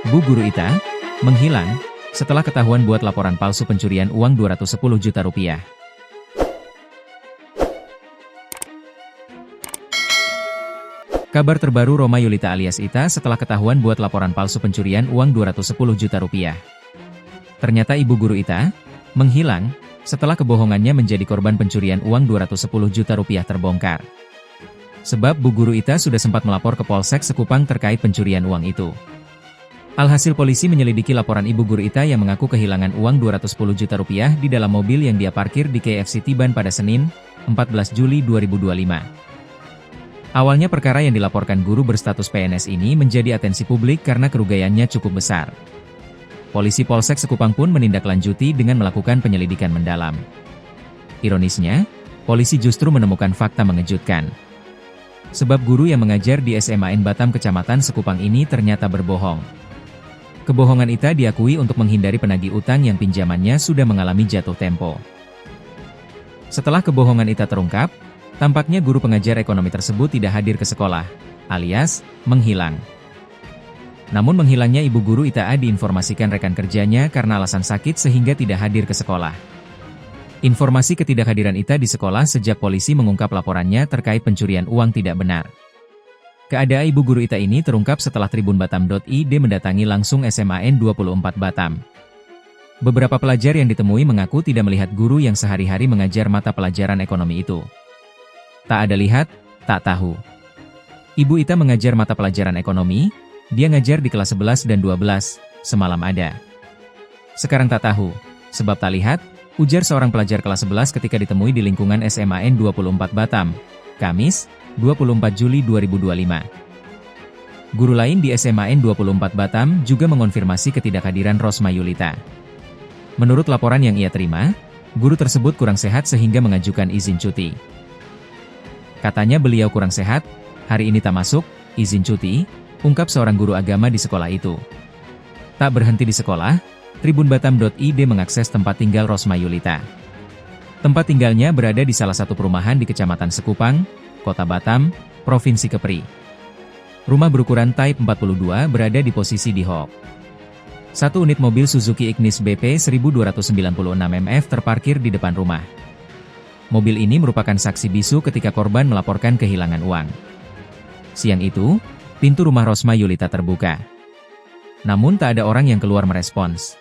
Bu Guru Ita, menghilang, setelah ketahuan buat laporan palsu pencurian uang 210 juta rupiah. Kabar terbaru Roma Yulita alias Ita setelah ketahuan buat laporan palsu pencurian uang 210 juta rupiah. Ternyata Ibu Guru Ita, menghilang, setelah kebohongannya menjadi korban pencurian uang 210 juta rupiah terbongkar. Sebab Bu Guru Ita sudah sempat melapor ke Polsek Sekupang terkait pencurian uang itu. Alhasil polisi menyelidiki laporan Ibu Guru Ita yang mengaku kehilangan uang 210 juta rupiah di dalam mobil yang dia parkir di KFC Tiban pada Senin, 14 Juli 2025. Awalnya perkara yang dilaporkan guru berstatus PNS ini menjadi atensi publik karena kerugiannya cukup besar. Polisi Polsek Sekupang pun menindaklanjuti dengan melakukan penyelidikan mendalam. Ironisnya, polisi justru menemukan fakta mengejutkan. Sebab guru yang mengajar di SMAN Batam Kecamatan Sekupang ini ternyata berbohong. Kebohongan Ita diakui untuk menghindari penagih utang yang pinjamannya sudah mengalami jatuh tempo. Setelah kebohongan Ita terungkap, tampaknya guru pengajar ekonomi tersebut tidak hadir ke sekolah, alias menghilang. Namun menghilangnya Ibu Guru Ita diinformasikan rekan kerjanya karena alasan sakit sehingga tidak hadir ke sekolah. Informasi ketidakhadiran Ita di sekolah sejak polisi mengungkap laporannya terkait pencurian uang tidak benar. Keadaan Ibu Guru Ita ini terungkap setelah tribunbatam.id mendatangi langsung SMAN 24 Batam. Beberapa pelajar yang ditemui mengaku tidak melihat guru yang sehari-hari mengajar mata pelajaran ekonomi itu. Tak ada lihat, tak tahu. Ibu Ita mengajar mata pelajaran ekonomi, dia ngajar di kelas 11 dan 12, semalam ada. Sekarang tak tahu, sebab tak lihat, ujar seorang pelajar kelas 11 ketika ditemui di lingkungan SMAN 24 Batam, Kamis, 24 Juli 2025. Guru lain di SMAN 24 Batam juga mengonfirmasi ketidakhadiran Rosma Yulita. Menurut laporan yang ia terima, guru tersebut kurang sehat sehingga mengajukan izin cuti. Katanya beliau kurang sehat, hari ini tak masuk, izin cuti, ungkap seorang guru agama di sekolah itu. Tak berhenti di sekolah, tribunbatam.id mengakses tempat tinggal Rosma Yulita. Tempat tinggalnya berada di salah satu perumahan di Kecamatan Sekupang, Kota Batam, Provinsi Kepri. Rumah berukuran Type 42 berada di posisi di hok. Satu unit mobil Suzuki Ignis BP 1296 MF terparkir di depan rumah. Mobil ini merupakan saksi bisu ketika korban melaporkan kehilangan uang. Siang itu, pintu rumah Rosma Yulita terbuka. Namun tak ada orang yang keluar merespons.